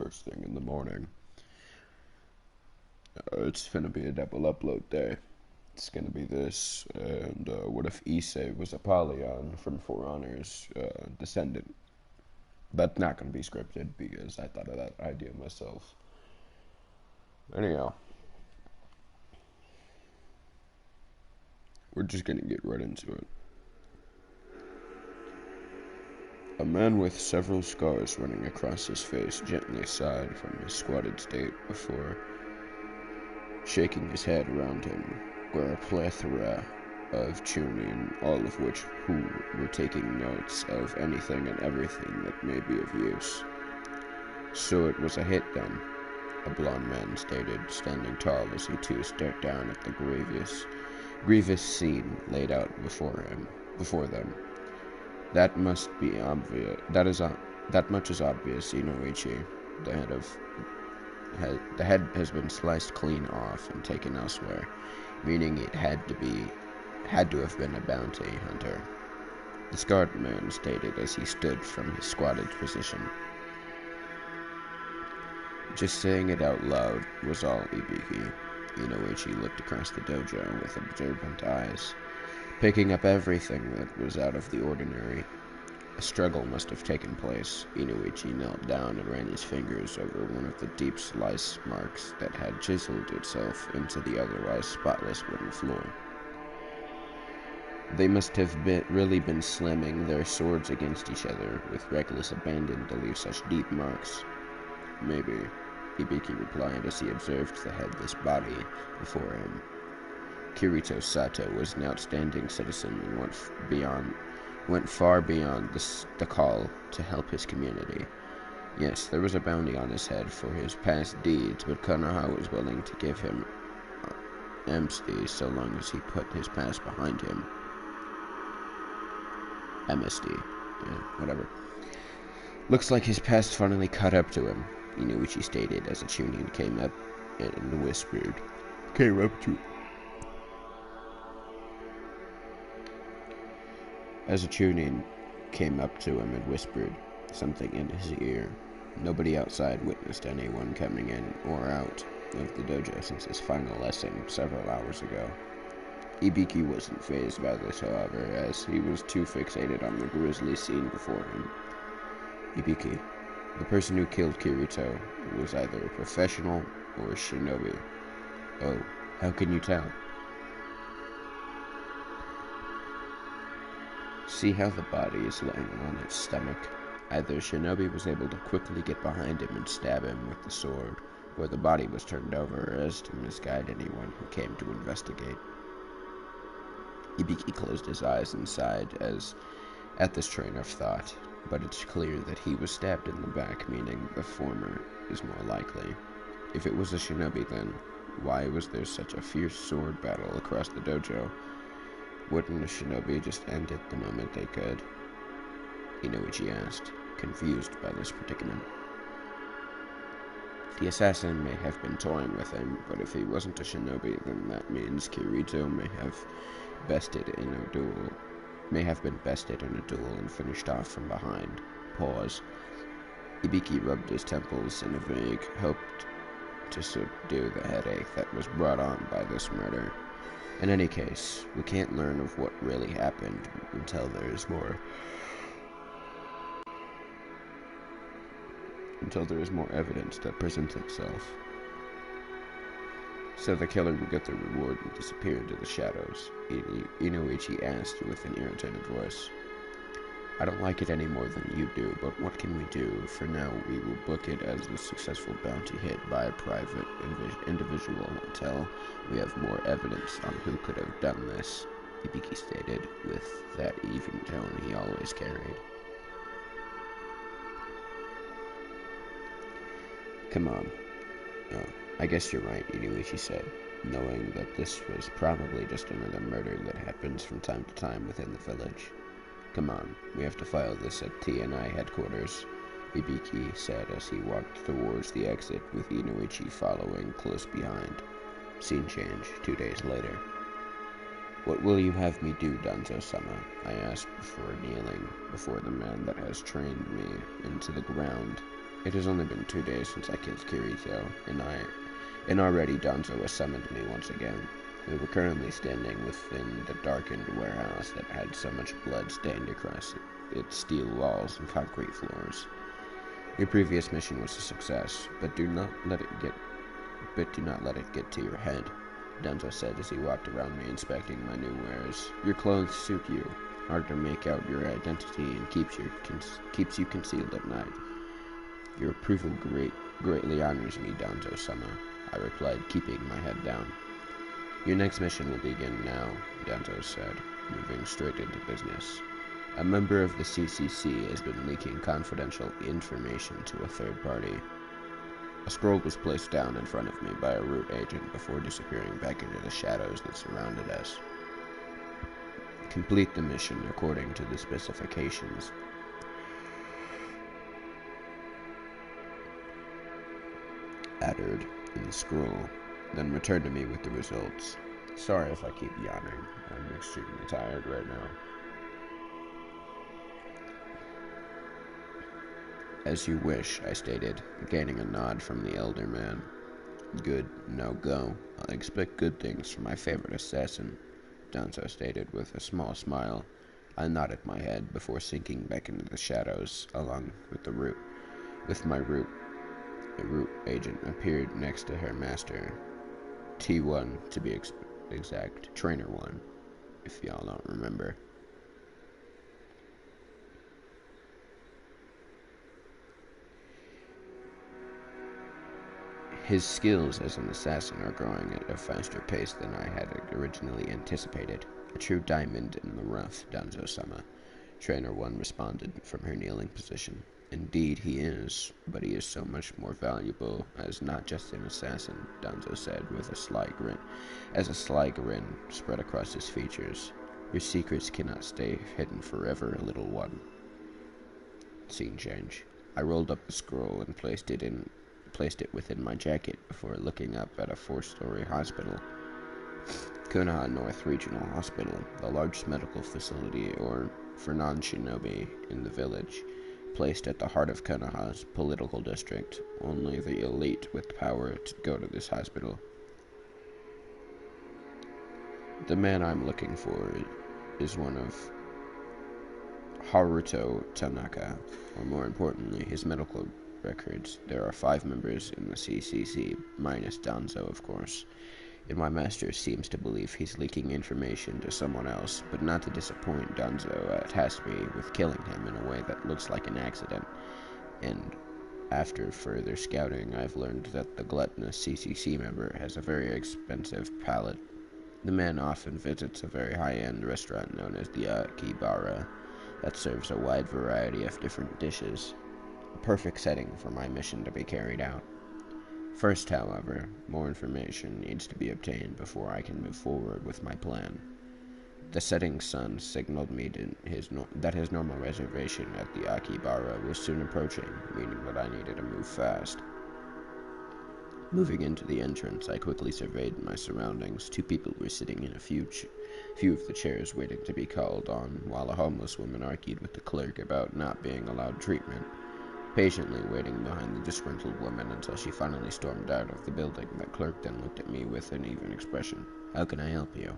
first thing in the morning. It's gonna be a double upload day. It's gonna be this, and what if Issei was Apollyon from For Honor's descendant? That's not gonna be scripted because I thought of that idea myself. Anyhow, we're just gonna get right into it. A man with several scars running across his face gently sighed from his squatted state before shaking his head around him were a plethora of chunin, all of which who were taking notes of anything and everything that may be of use. So it was a hit then, a blond man stated, standing tall as he too stared down at the grievous scene laid out before them. That must be obvious. That much is obvious, Inoichi. The head has been sliced clean off and taken elsewhere, meaning it had to have been a bounty hunter. The scarred man stated as he stood from his squatted position. Just saying it out loud was all, Ibiki. Inoichi looked across the dojo with observant eyes, picking up everything that was out of the ordinary. A struggle must have taken place. Inoichi knelt down and ran his fingers over one of the deep slice marks that had chiseled itself into the otherwise spotless wooden floor. They must have really been slamming their swords against each other with reckless abandon to leave such deep marks. Maybe, Hibiki replied as he observed the headless body before him. Kirito Sato was an outstanding citizen and went far beyond the call to help his community. Yes, there was a bounty on his head for his past deeds, but Konoha was willing to give him amnesty so long as he put his past behind him. Amnesty. Yeah, whatever. Looks like his past finally caught up to him, Inoichi stated as a chunin came up and whispered. Came up to As a chunin came up to him and whispered something in his ear. Nobody outside witnessed anyone coming in or out of the dojo since his final lesson several hours ago. Ibiki wasn't fazed by this, however, as he was too fixated on the grisly scene before him. Ibiki, the person who killed Kirito, was either a professional or a shinobi. Oh, how can you tell? See how the body is laying on its stomach. Either Shinobi was able to quickly get behind him and stab him with the sword, or the body was turned over as to misguide anyone who came to investigate. Ibiki closed his eyes and sighed at this train of thought, but it's clear that he was stabbed in the back, meaning the former is more likely. If it was a shinobi then, why was there such a fierce sword battle across the dojo? Wouldn't a shinobi just end it the moment they could? Inoichi asked, confused by this predicament. The assassin may have been toying with him, but if he wasn't a shinobi, then that means Kirito may have been bested in a duel and finished off from behind. Pause. Ibiki rubbed his temples in a vague hope to subdue the headache that was brought on by this murder. In any case, we can't learn of what really happened until there is more evidence that presents itself. So the killer would get the reward and disappear into the shadows, Inoichi asked with an irritated voice. I don't like it any more than you do, but what can we do? For now, we will book it as a successful bounty hit by a private individual until we have more evidence on who could have done this, Ibiki stated, with that even tone he always carried. Come on. Oh, I guess you're right, Inoichi said, knowing that this was probably just another murder that happens from time to time within the village. Come on, we have to file this at TNI headquarters, Ibiki said as he walked towards the exit with Inoichi following close behind. Scene change 2 days later. What will you have me do, Danzo-sama? I asked before kneeling before the man that has trained me into the ground. It has only been 2 days since I killed Kirito, and already Danzo has summoned me once again. We were currently standing within the darkened warehouse that had so much blood stained across its steel walls and concrete floors. Your previous mission was a success, but do not let it get to your head, Danzo said as he walked around me inspecting my new wares. Your clothes suit you, hard to make out your identity, and keeps you concealed at night. Your approval greatly honors me, Danzo-sama, I replied, keeping my head down. Your next mission will begin now, Danzo said, moving straight into business. A member of the CCC has been leaking confidential information to a third party. A scroll was placed down in front of me by a root agent before disappearing back into the shadows that surrounded us. Complete the mission according to the specifications. Uttered in the scroll, then return to me with the results. Sorry if I keep yawning. I'm extremely tired right now. As you wish, I stated, gaining a nod from the elder man. Good, now go. I expect good things from my favorite assassin, Danzo stated with a small smile. I nodded my head before sinking back into the shadows, along with the root. With my root, the root agent appeared next to her master. T1, to be exact. Trainer 1, if y'all don't remember. His skills as an assassin are growing at a faster pace than I had originally anticipated. A true diamond in the rough, Danzo-sama, Trainer 1 responded from her kneeling position. Indeed he is, but he is so much more valuable as not just an assassin, Danzo said with a sly grin spread across his features. Your secrets cannot stay hidden forever, little one. Scene change. I rolled up the scroll and placed it within my jacket before looking up at a 4-story hospital. Konoha North Regional Hospital, the largest medical facility for non-shinobi in the village, placed at the heart of Konoha's political district. Only the elite with power to go to this hospital. The man I'm looking for is one of Haruto Tanaka, or more importantly, his medical records. There are 5 members in the CCC, minus Danzo, of course, and my master seems to believe he's leaking information to someone else, but not to disappoint, Danzo tasked me with killing him in a way that looks like an accident, and after further scouting, I've learned that the gluttonous CCC member has a very expensive palate. The man often visits a very high-end restaurant known as the Akibara that serves a wide variety of different dishes. A perfect setting for my mission to be carried out. First, however, more information needs to be obtained before I can move forward with my plan. The setting sun signaled me that his normal reservation at the Akibara was soon approaching, meaning that I needed to move fast. Moving into the entrance, I quickly surveyed my surroundings. 2 people were sitting in a few of the chairs waiting to be called on, while a homeless woman argued with the clerk about not being allowed treatment. Patiently waiting behind the disgruntled woman until she finally stormed out of the building, the clerk then looked at me with an even expression. How can I help you?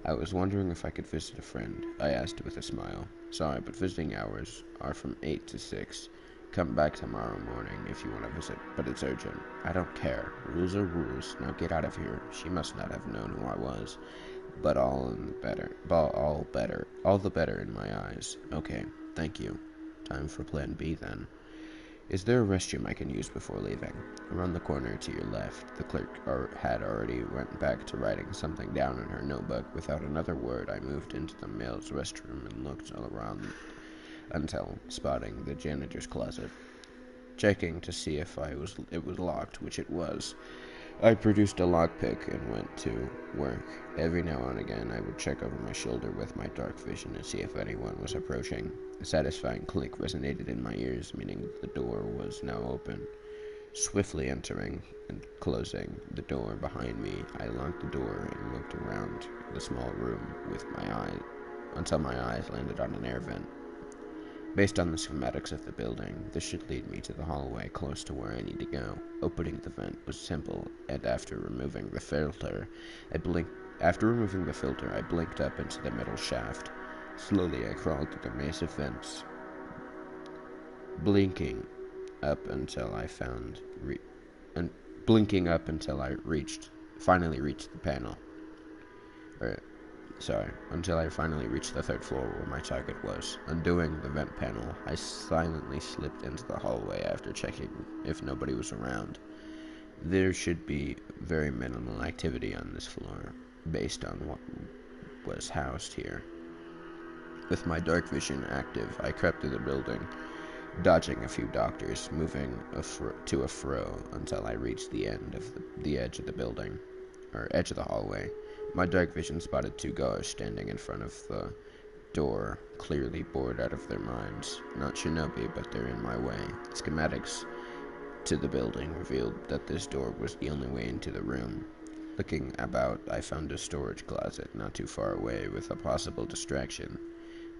I was wondering if I could visit a friend, I asked with a smile. Sorry, but visiting hours are from 8 to 6. Come back tomorrow morning if you want to visit, but it's urgent. I don't care. Rules are rules. Now get out of here. She must not have known who I was. But all the better in my eyes. Okay, thank you. Time for plan B then. Is there a restroom I can use before leaving? Around the corner to your left. The clerk had already went back to writing something down in her notebook. Without another word, I moved into the male's restroom and looked all around until spotting the janitor's closet. Checking to see if it was locked, which it was. I produced a lockpick and went to work. Every now and again, I would check over my shoulder with my dark vision to see if anyone was approaching. A satisfying click resonated in my ears, meaning that the door was now open. Swiftly entering and closing the door behind me, I locked the door and looked around the small room with my eye until my eyes landed on an air vent. Based on the schematics of the building, this should lead me to the hallway close to where I need to go. Opening the vent was simple, and after removing the filter, I blinked up into the middle shaft. Slowly, I crawled through the maze of vents, blinking up until I found and blinking up until I finally reached the panel. Until I finally reached the third floor where my target was. Undoing the vent panel, I silently slipped into the hallway after checking if nobody was around. There should be very minimal activity on this floor, based on what was housed here. With my dark vision active, I crept through the building, dodging a few doctors, moving to a fro until I reached the edge of the building, or edge of the hallway. My dark vision spotted two guards standing in front of the door, clearly bored out of their minds. Not shinobi, but they're in my way. Schematics to the building revealed that this door was the only way into the room. Looking about, I found a storage closet not too far away with a possible distraction.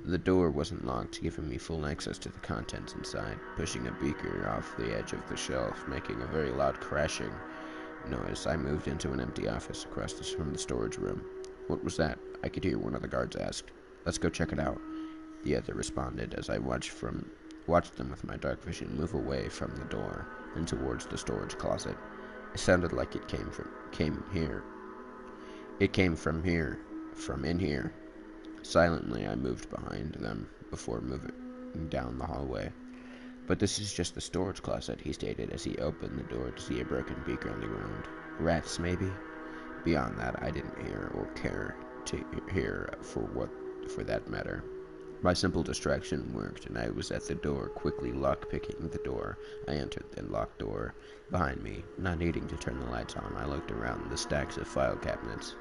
The door wasn't locked, giving me full access to the contents inside. Pushing a beaker off the edge of the shelf, making a very loud crashing noise, I moved into an empty office across from the storage room. What was that? I could hear one of the guards ask. Let's go check it out, the other responded as I watched them with my dark vision move away from the door and towards the storage closet. It sounded like it came here. It came from in here. Silently, I moved behind them before moving down the hallway. But this is just the storage closet, he stated as he opened the door to see a broken beaker on the ground. Rats, maybe? Beyond that, I didn't hear or care to hear for that matter. My simple distraction worked, and I was at the door, quickly lock-picking the door. I entered the locked door behind me. Not needing to turn the lights on, I looked around the stacks of file cabinets.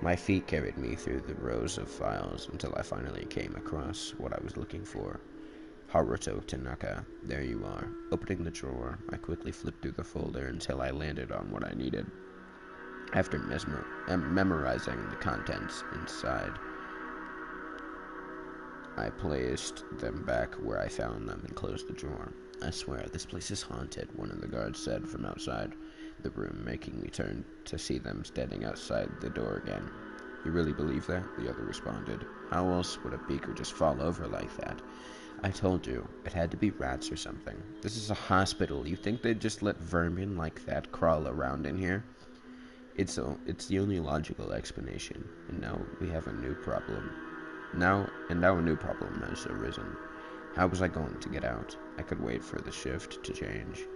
My feet carried me through the rows of files until I finally came across what I was looking for. Naruto Tanaka, there you are. Opening the drawer, I quickly flipped through the folder until I landed on what I needed. After memorizing the contents inside, I placed them back where I found them and closed the drawer. I swear, this place is haunted, one of the guards said from outside the room, making me turn to see them standing outside the door again. You really believe that? The other responded. How else would a beaker just fall over like that? I told you, it had to be rats or something. This is a hospital. You think they'd just let vermin like that crawl around in here? It's the only logical explanation, and now we have a new problem. Now a new problem has arisen. How was I going to get out? I could wait for the shift to change,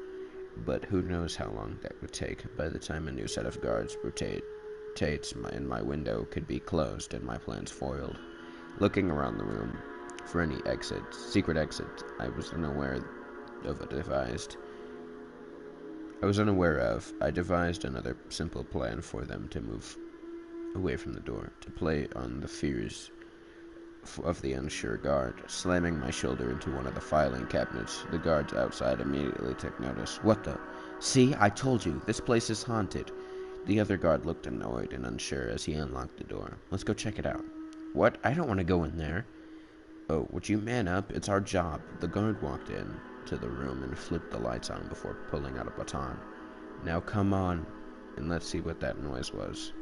but who knows how long that would take. By the time a new set of guards rotates in my window could be closed and my plans foiled. Looking around the room for any secret exit I was unaware of. I devised another simple plan for them to move away from the door, to play on the fears of the unsure guard. Slamming my shoulder into one of the filing cabinets, the guards outside immediately took notice. What the? See, I told you, this place is haunted. The other guard looked annoyed and unsure as he unlocked the door. Let's go check it out. What? I don't want to go in there. Oh, would you man up? It's our job. The guard walked in to the room and flipped the lights on before pulling out a baton. Now come on, and let's see what that noise was.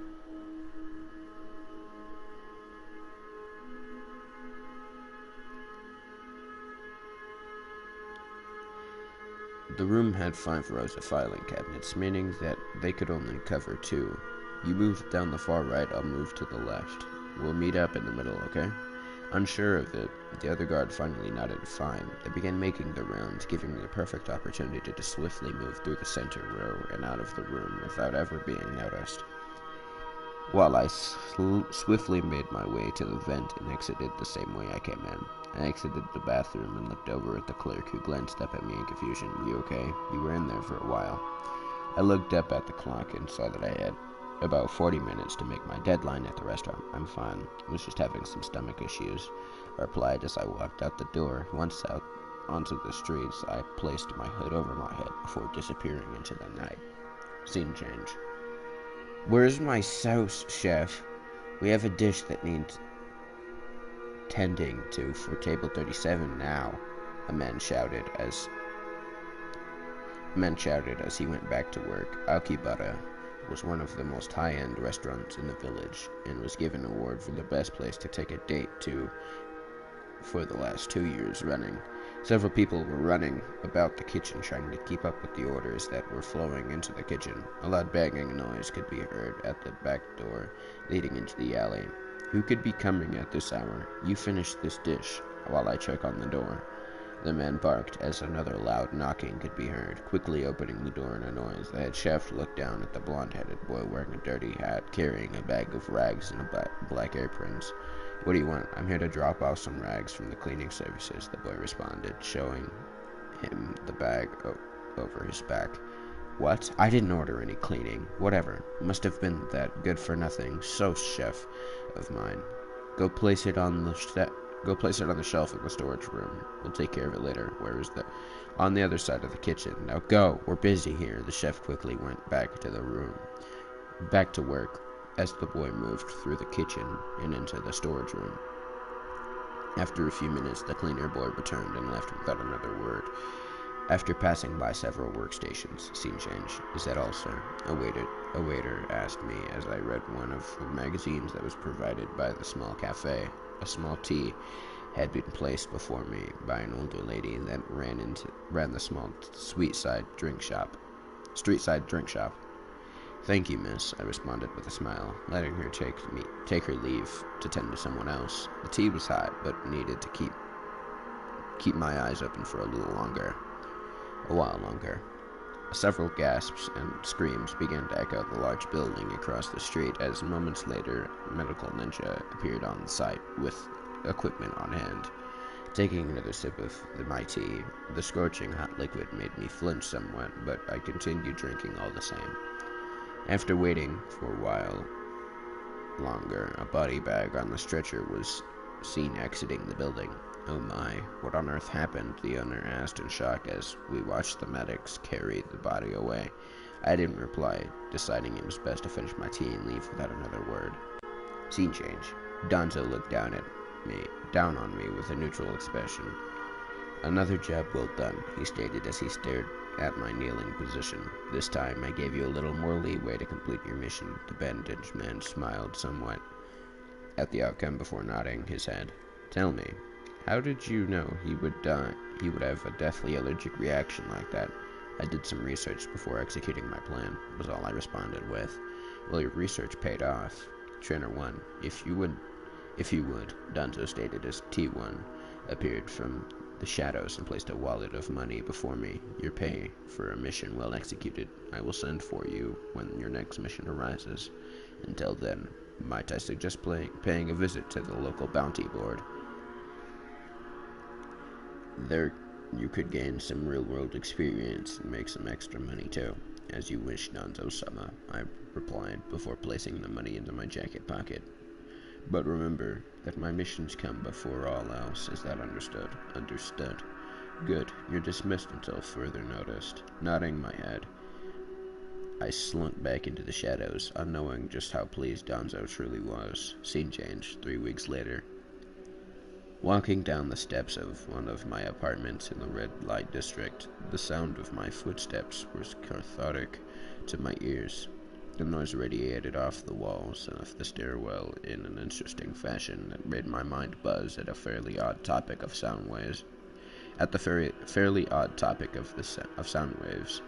The room had 5 rows of filing cabinets, meaning that they could only cover 2. You move down the far right, I'll move to the left. We'll meet up in the middle, okay? Unsure of it, the other guard finally nodded fine. They began making the rounds, giving me a perfect opportunity to swiftly move through the center row and out of the room without ever being noticed. While I swiftly made my way to the vent and exited the same way I came in. I exited the bathroom and looked over at the clerk, who glanced up at me in confusion. You okay? You were in there for a while. I looked up at the clock and saw that I had about 40 minutes to make my deadline at the restaurant. I'm fine. I was just having some stomach issues, I replied as I walked out the door. Once out onto the streets, I placed my hood over my head before disappearing into the night. Scene change. Where's my sauce, chef? We have a dish that needs... tending to for table 37 now, a man shouted as he went back to work. Akibara was one of the most high-end restaurants in the village and was given an award for the best place to take a date to for the last 2 years running. Several people were running about the kitchen trying to keep up with the orders that were flowing into the kitchen. A loud banging noise could be heard at the back door leading into the alley. Who could be coming at this hour? You finish this dish while I check on the door. The man barked as another loud knocking could be heard. Quickly opening the door in a noise, the head chef looked down at the blonde-headed boy wearing a dirty hat, carrying a bag of rags and black aprons. What do you want? I'm here to drop off some rags from the cleaning services, the boy responded, showing him the bag over his back. What? I didn't order any cleaning. Whatever. Must have been that good-for-nothing sauce chef of mine. Go place it on the shelf in the storage room. We'll take care of it later. Where is that? On the other side of the kitchen. Now go. We're busy here. The chef quickly went back to work, as the boy moved through the kitchen and into the storage room. After a few minutes, the cleaner boy returned and left without another word. After passing by several workstations, scene change. Is that all, sir? A waiter asked me as I read one of the magazines that was provided by the small cafe. A small tea had been placed before me by an older lady that ran the small street-side drink shop. Thank you, miss, I responded with a smile, letting her take her leave to tend to someone else. The tea was hot, but needed to keep my eyes open for a while longer. Several gasps and screams began to echo the large building across the street as moments later, a medical ninja appeared on the site with equipment on hand. Taking another sip of my tea, the scorching hot liquid made me flinch somewhat, but I continued drinking all the same. After waiting for a while longer, a body bag on the stretcher was seen exiting the building. Oh my, what on earth happened? The owner asked in shock as we watched the medics carry the body away. I didn't reply, deciding it was best to finish my tea and leave without another word. Scene change. Donzo looked down on me with a neutral expression. Another job well done, he stated as he stared at my kneeling position. This time I gave you a little more leeway to complete your mission. The bandaged man smiled somewhat at the outcome before nodding his head. Tell me, how did you know he would have a deathly allergic reaction like that? I did some research before executing my plan, was all I responded with. Well, your research paid off. Trainer 1, if you would, Donzo stated as T1 appeared from the shadows and placed a wallet of money before me. Your pay for a mission well executed. I will send for you when your next mission arises. Until then, might I suggest paying a visit to the local bounty board? There you could gain some real-world experience and make some extra money too. As you wish, Donzo-sama, I replied before placing the money into my jacket pocket. But remember that my missions come before all else. Is that understood? Understood. Good. You're dismissed until further notice. Nodding my head, I slunk back into the shadows, unknowing just how pleased Donzo truly was. Scene change. 3 weeks later. Walking down the steps of one of my apartments in the red light district, the sound of my footsteps was cathartic to my ears. The noise radiated off the walls of the stairwell in an interesting fashion that made my mind buzz at a fairly odd topic of sound waves. Sound waves.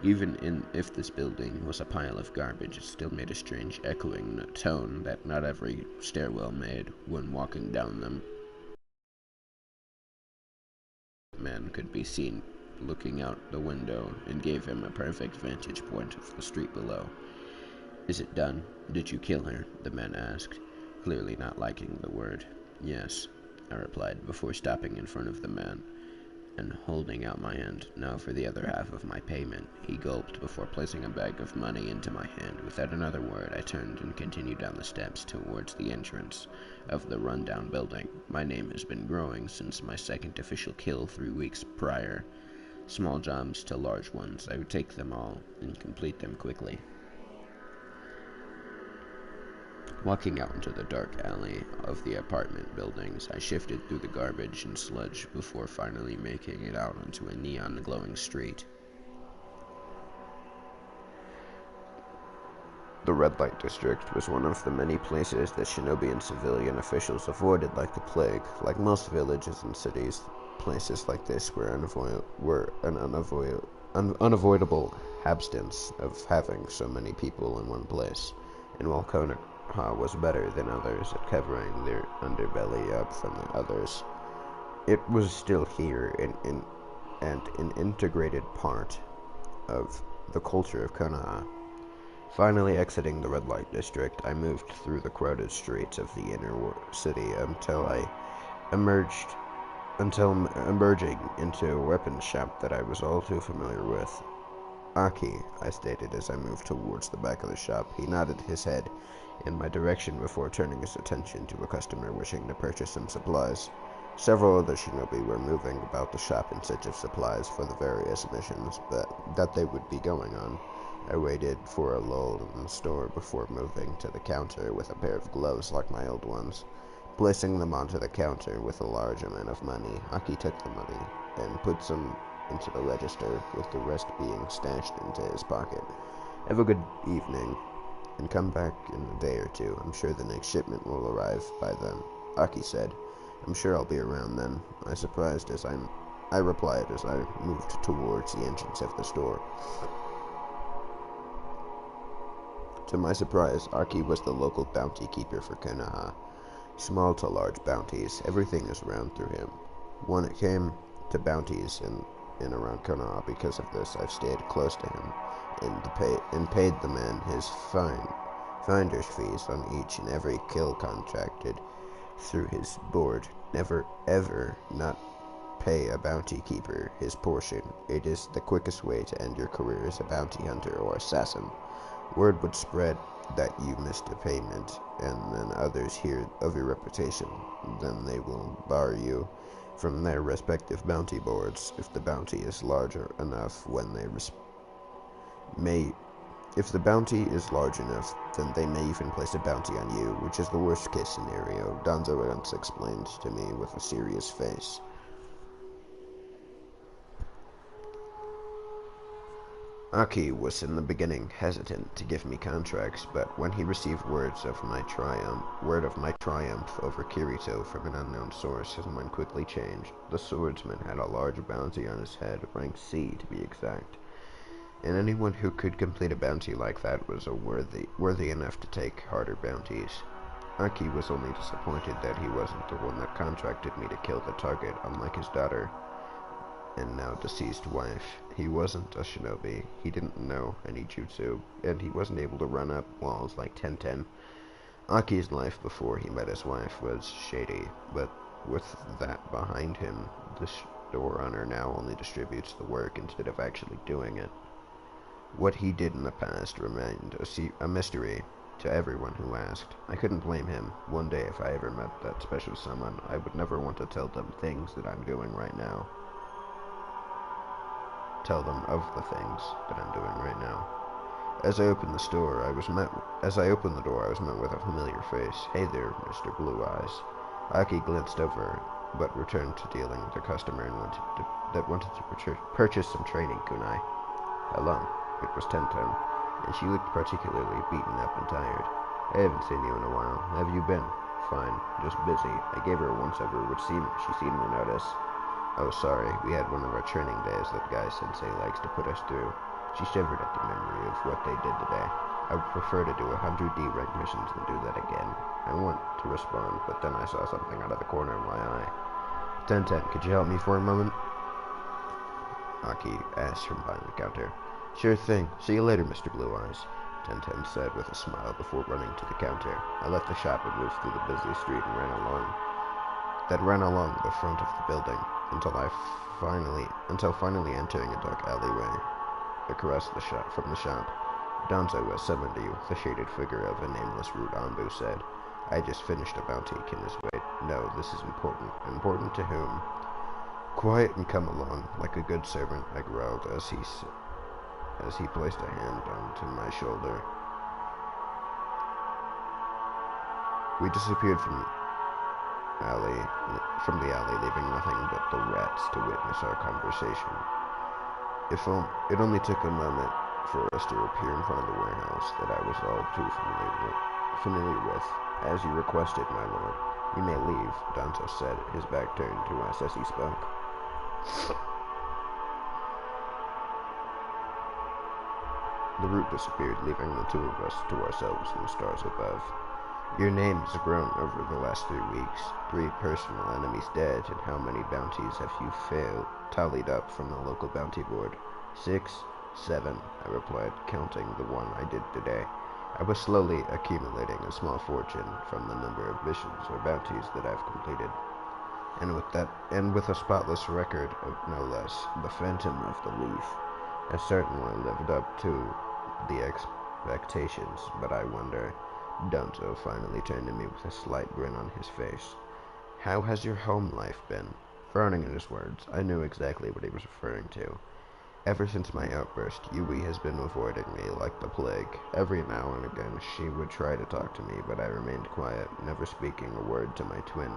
Even if this building was a pile of garbage, it still made a strange echoing tone that not every stairwell made when walking down them. Man could be seen looking out the window and gave him a perfect vantage point of the street below. Is it done? Did you kill her? The man asked, clearly not liking the word. Yes, I replied before stopping in front of the man and holding out my hand. Now for the other half of my payment. He gulped before placing a bag of money into my hand. Without another word, I turned and continued down the steps towards the entrance of the rundown building. My name has been growing since my second official kill 3 weeks prior. Small jobs to large ones. I would take them all and complete them quickly. Walking out into the dark alley of the apartment buildings, I shifted through the garbage and sludge before finally making it out onto a neon glowing street. The red light district was one of the many places that shinobi and civilian officials avoided like the plague. Like most villages and cities, places like this were an unavoidable absence of having so many people in one place. And while Konoha was better than others at covering their underbelly up from the others, it was still here and an integrated part of the culture of Konoha. Finally exiting the red light district, I moved through the crowded streets of the inner city until emerging into a weapons shop that I was all too familiar with. "Aki," I stated as I moved towards the back of the shop. He nodded his head in my direction before turning his attention to a customer wishing to purchase some supplies. Several other shinobi were moving about the shop in search of supplies for the various missions that they would be going on. I waited for a lull in the store before moving to the counter with a pair of gloves like my old ones. Placing them onto the counter with a large amount of money, Aki took the money and put some into the register, with the rest being stashed into his pocket. "Have a good evening, and come back in a day or two. I'm sure the next shipment will arrive by then," Aki said. "I'm sure I'll be around then," I replied as I moved towards the entrance of the store. To my surprise, Aki was the local bounty keeper for Konoha. Small to large bounties, everything is around through him. When it came to bounties in around Konoha, because of this, I've stayed close to him and paid the man his finder's fees on each and every kill contracted through his board. Never ever not pay a bounty keeper his portion. It is the quickest way to end your career as a bounty hunter or assassin. Word would spread that you missed a payment, and then others hear of your reputation. Then they will bar you from their respective bounty boards if the bounty is large enough. If the bounty is large enough, then they may even place a bounty on you, which is the worst case scenario, Danzo once explained to me with a serious face. Aki was in the beginning hesitant to give me contracts, but when he received word of my triumph over Kirito from an unknown source, his mind quickly changed. The swordsman had a large bounty on his head, rank C to be exact, and anyone who could complete a bounty like that was worthy enough to take harder bounties. Aki was only disappointed that he wasn't the one that contracted me to kill the target, unlike his daughter and now deceased wife. He wasn't a shinobi, he didn't know any jutsu, and he wasn't able to run up walls like Tenten. Aki's life before he met his wife was shady, but with that behind him, the store owner now only distributes the work instead of actually doing it. What he did in the past remained a mystery to everyone who asked. I couldn't blame him. One day, if I ever met that special someone, I would never want to tell them things that I'm doing right now. Tell them of the things that I'm doing right now. As I opened the door, I was met with a familiar face. "Hey there, Mr. Blue Eyes." Aki glanced over, but returned to dealing with a customer and wanted to purchase some training kunai. "Hello." It was Tenten, and she looked particularly beaten up and tired. "I haven't seen you in a while. How have you been?" "Fine, just busy." I gave her a once-over, which she seemed to notice. "Oh, sorry, we had one of our training days that guy sensei likes to put us through." She shivered at the memory of what they did today. "I would prefer to do 100D rank missions than do that again." I went to respond, but then I saw something out of the corner of my eye. "Tenten, could you help me for a moment?" Aki asked from behind the counter. "Sure thing. See you later, Mr. Blue Eyes," Tenten said with a smile before running to the counter. I left the shop and moved through the busy street and ran along the front of the building until finally entering a dark alleyway across from the shop. "Danzo has summoned you," the shaded figure of a nameless root Anbu said. "I just finished a bounty. Can this wait?" "No, this is important." "Important to whom?" "Quiet and come along, like a good servant," I growled as he placed a hand onto my shoulder. We disappeared alley, from the alley, leaving nothing but the rats to witness our conversation. It only took a moment for us to appear in front of the warehouse that I was all too familiar with. As you requested, my lord, you may leave, Danto said, his back turned to us as he spoke. The route disappeared, leaving the two of us to ourselves in the stars above. Your name has grown over the last 3 weeks. 3 personal enemies dead, and how many bounties have you tallied up from the local bounty board? 6, 7, I replied, counting the one I did today. I was slowly accumulating a small fortune from the number of missions or bounties that I've completed. And with a spotless record of no less, the Phantom of the Leaf has certainly lived up to the expectations, but I wonder. Danzo finally turned to me with a slight grin on his face. How has your home life been? Frowning at his words, I knew exactly what he was referring to. Ever since my outburst, Yui has been avoiding me like the plague. Every now and again she would try to talk to me, but I remained quiet, never speaking a word to my twin.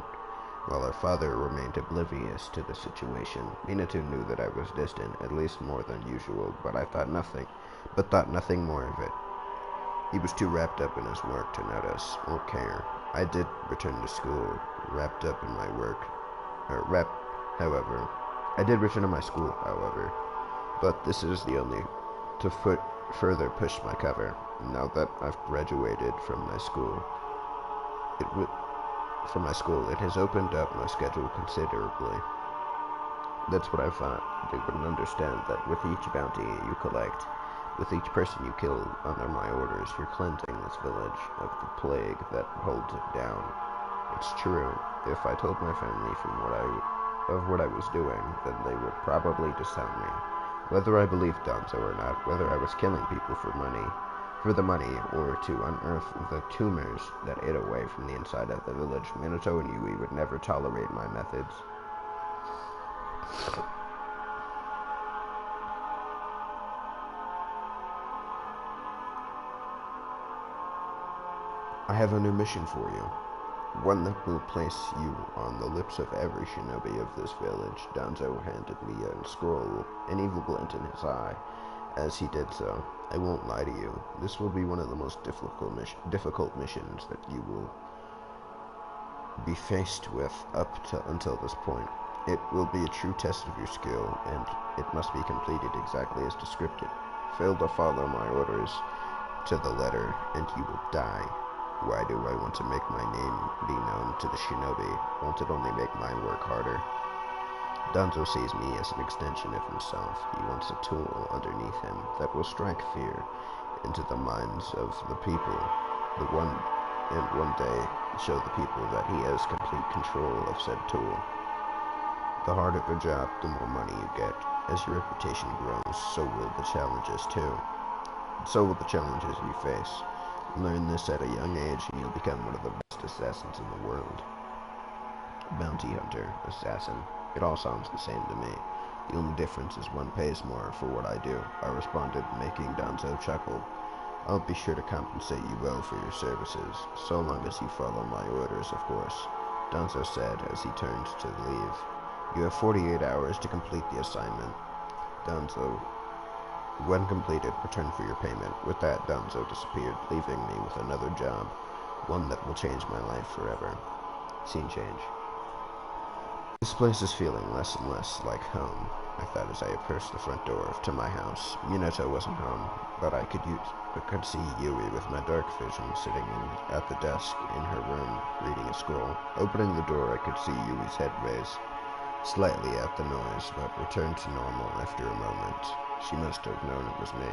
While her father remained oblivious to the situation, Minato knew that I was distant, at least more than usual, but thought nothing more of it. He was too wrapped up in his work to notice or care. I did return to school, wrapped up in my work. I did return to my school, however, but this is the only to further push my cover. Now that I've graduated from my school, it has opened up my schedule considerably. That's what I thought. They wouldn't understand that with each bounty you collect, with each person you kill under my orders, you're cleansing this village of the plague that holds it down. It's true. If I told my family of what I was doing, then they would probably disown me. Whether I believed Danzo or not, whether I was killing people for the money, or to unearth the tumors that ate away from the inside of the village, Minato and Yui would never tolerate my methods. I have a new mission for you. One that will place you on the lips of every shinobi of this village. Danzo handed me a scroll, an evil glint in his eye. As he did so, I won't lie to you, this will be one of the most difficult missions that you will be faced with until this point. It will be a true test of your skill, and it must be completed exactly as described. Fail to follow my orders to the letter, and you will die. Why do I want to make my name be known to the shinobi? Won't it only make my work harder? Danzo sees me as an extension of himself. He wants a tool underneath him that will strike fear into the minds of the people. One day show the people that he has complete control of said tool. The harder the job, the more money you get. As your reputation grows, so will the challenges too. So will the challenges you face. Learn this at a young age and you'll become one of the best assassins in the world. Bounty hunter, assassin. It all sounds the same to me. The only difference is one pays more for what I do, I responded, making Danzo chuckle. I'll be sure to compensate you well for your services, so long as you follow my orders, of course, Danzo said as he turned to leave. You have 48 hours to complete the assignment. Danzo, when completed, return for your payment. With that, Danzo disappeared, leaving me with another job, one that will change my life forever. Scene change. This place is feeling less and less like home, I thought as I approached the front door to my house. Minato wasn't home, but I could see Yui with my dark vision sitting at the desk in her room, reading a scroll. Opening the door, I could see Yui's head raise slightly at the noise, but returned to normal after a moment. She must have known it was me.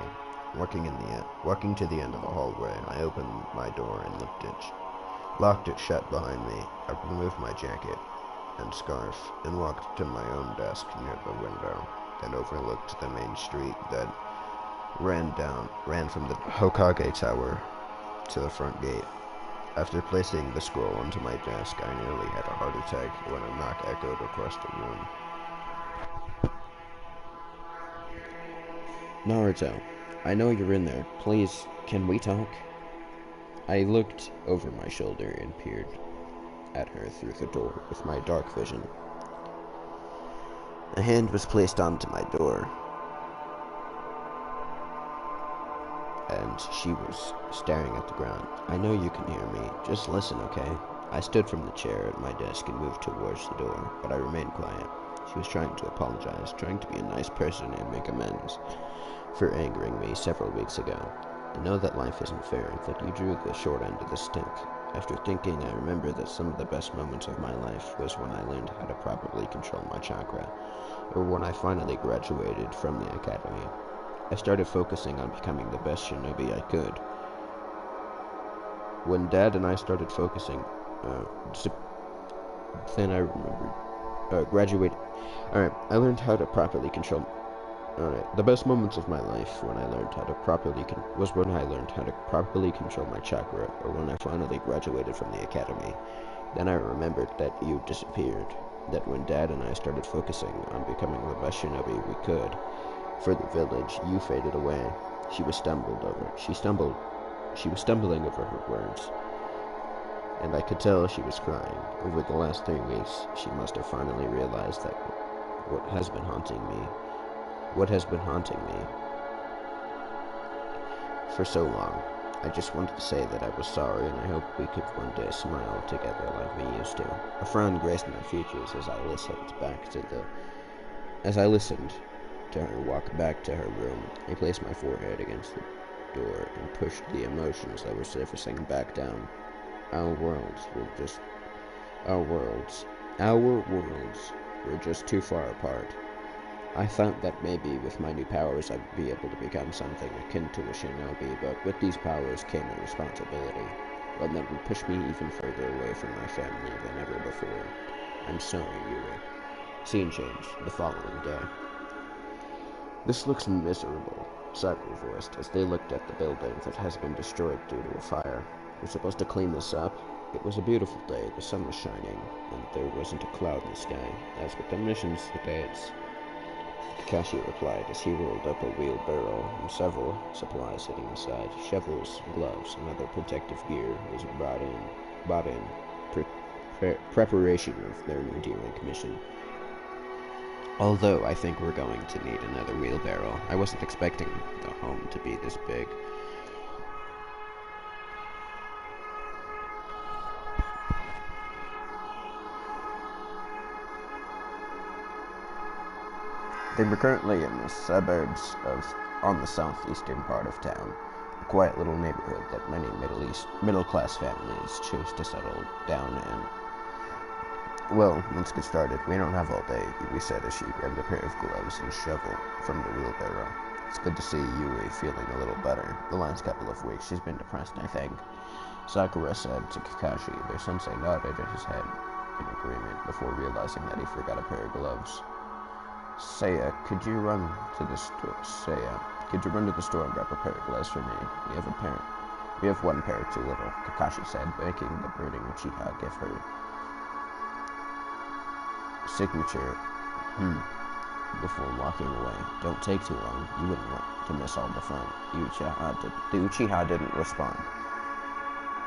Walking to the end of the hallway, I opened my door and locked it shut behind me. I removed my jacket and scarf and walked to my own desk near the window that overlooked the main street that ran from the Hokage Tower to the front gate. After placing the scroll onto my desk, I nearly had a heart attack when a knock echoed across the room. Naruto, I know you're in there. Please, can we talk? I looked over my shoulder and peered at her through the door with my dark vision. A hand was placed onto my door, and she was staring at the ground. "I know you can hear me. Just listen, okay?" I stood from the chair at my desk and moved towards the door, but I remained quiet. She was trying to apologize, trying to be a nice person and make amends for angering me several weeks ago. I know that life isn't fair, that you drew the short end of the stick. After thinking, I remember that some of the best moments of my life was when I learned how to properly control my chakra, or when I finally graduated from the academy. I started focusing on becoming the best shinobi I could. When Dad and I started focusing, then I remembered, graduated. Alright, I learned how to properly control. Alright, the best moments of my life when I learned how to was when I learned how to properly control my chakra, or when I finally graduated from the academy. Then I remembered that you disappeared. That when Dad and I started focusing on becoming the best shinobi we could for the village, you faded away. She was stumbling over her words, and I could tell she was crying. Over the last 3 weeks, she must have finally realized that what has been haunting me for so long. I just wanted to say that I was sorry, and I hope we could one day smile together like we used to. A frown graced my features as I listened to her walk back to her room. I placed my forehead against the door and pushed the emotions that were surfacing back down. Our worlds were just too far apart. I thought that maybe with my new powers I would be able to become something akin to a shinobi, but with these powers came a responsibility, one that would push me even further away from my family than ever before. I'm sorry, Yui. Scene change, the following day. "This looks miserable," Cyber voiced as they looked at the building that has been destroyed due to a fire. "We're supposed to clean this up?" It was a beautiful day, the sun was shining, and there wasn't a cloud in the sky. As with the missions, the dates, Kakashi replied as he rolled up a wheelbarrow and several supplies sitting inside. Shovels, gloves, and other protective gear was brought in preparation of their new D-rank mission. Although I think we're going to need another wheelbarrow. I wasn't expecting the home to be this big. They were currently in the suburbs on the southeastern part of town, a quiet little neighborhood that many middle-class families chose to settle down in. "Well, let's get started. We don't have all day," Yui said as she grabbed a pair of gloves and shovel from the wheelbarrow. "It's good to see Yui feeling a little better. The last couple of weeks she's been depressed, I think," Sakura said to Kakashi. Their sensei nodded his head in agreement before realizing that he forgot a pair of gloves. Seiya, could you run to the store and grab a pair of gloves for me? We have one pair too little," Kakashi said, making the brooding Uchiha give her signature before walking away. "Don't take too long. You wouldn't want to miss all the fun." The Uchiha didn't respond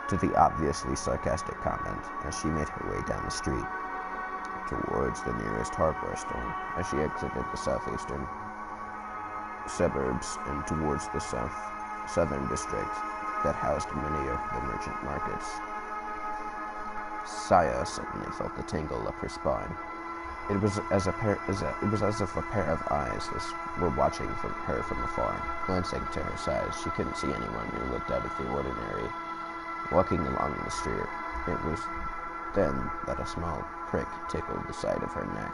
to the obviously sarcastic comment as she made her way down the street towards the nearest hardware store. As she exited the southeastern suburbs and towards the southern district that housed many of the merchant markets, Saya suddenly felt the tingle up her spine. It was as if a pair of eyes were watching her from afar. Glancing to her side, she couldn't see anyone who looked out of the ordinary. Walking along the street, it was then that a small prick tickled the side of her neck.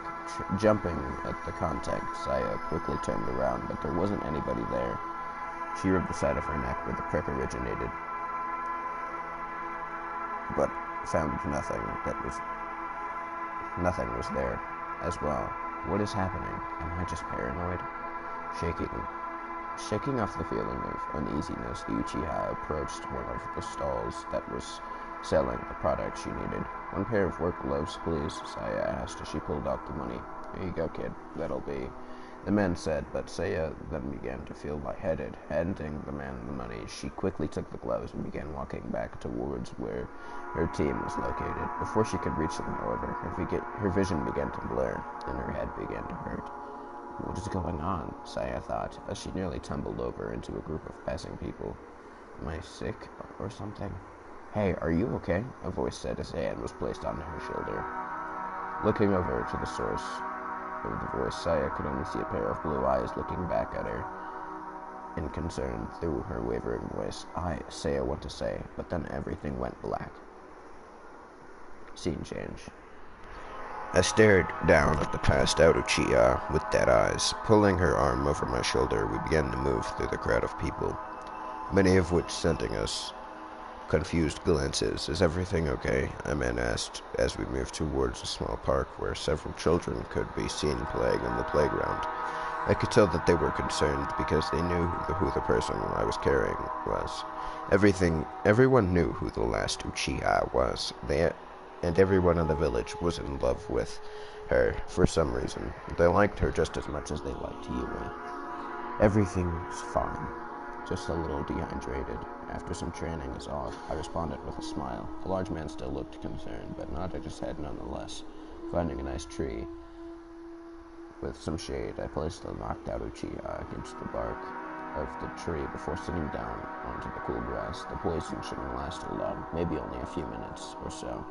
Jumping at the contact, Saya quickly turned around, but there wasn't anybody there. She rubbed the side of her neck where the prick originated, but found nothing was there as well. What is happening? Am I just paranoid? Shaking off the feeling of uneasiness, the Uchiha approached one of the stalls that was selling the products she needed. "One pair of work gloves, please," Saya asked as she pulled out the money. "Here you go, kid. The man said, but Saya then began to feel lightheaded. Handing the man the money, she quickly took the gloves and began walking back towards where her team was located. Before she could reach them, however, her vision began to blur, and her head began to hurt. What is going on? Saya thought, as she nearly tumbled over into a group of passing people. Am I sick or something? Hey, are you okay? A voice said as a hand was placed on her shoulder. Looking over to the source of the voice, Saya could only see a pair of blue eyes looking back at her in concern through her wavering voice. Saya went to say, but then everything went black. Scene change. I stared down at the passed out Uchiha with dead eyes. Pulling her arm over my shoulder, we began to move through the crowd of people, many of which sending us confused glances. Is everything okay? A man asked as we moved towards a small park where several children could be seen playing on the playground. I could tell that they were concerned because they knew who the person I was carrying was. Everyone knew who the last Uchiha was. And everyone in the village was in love with her for some reason. They liked her just as much as they liked Yui. Everything's fine. Just a little dehydrated. After some training is off, I responded with a smile. The large man still looked concerned, but nodded his head nonetheless. Finding a nice tree with some shade, I placed the knocked out Uchiha against the bark of the tree before sitting down onto the cool grass. The poison shouldn't last too long, maybe only a few minutes or so.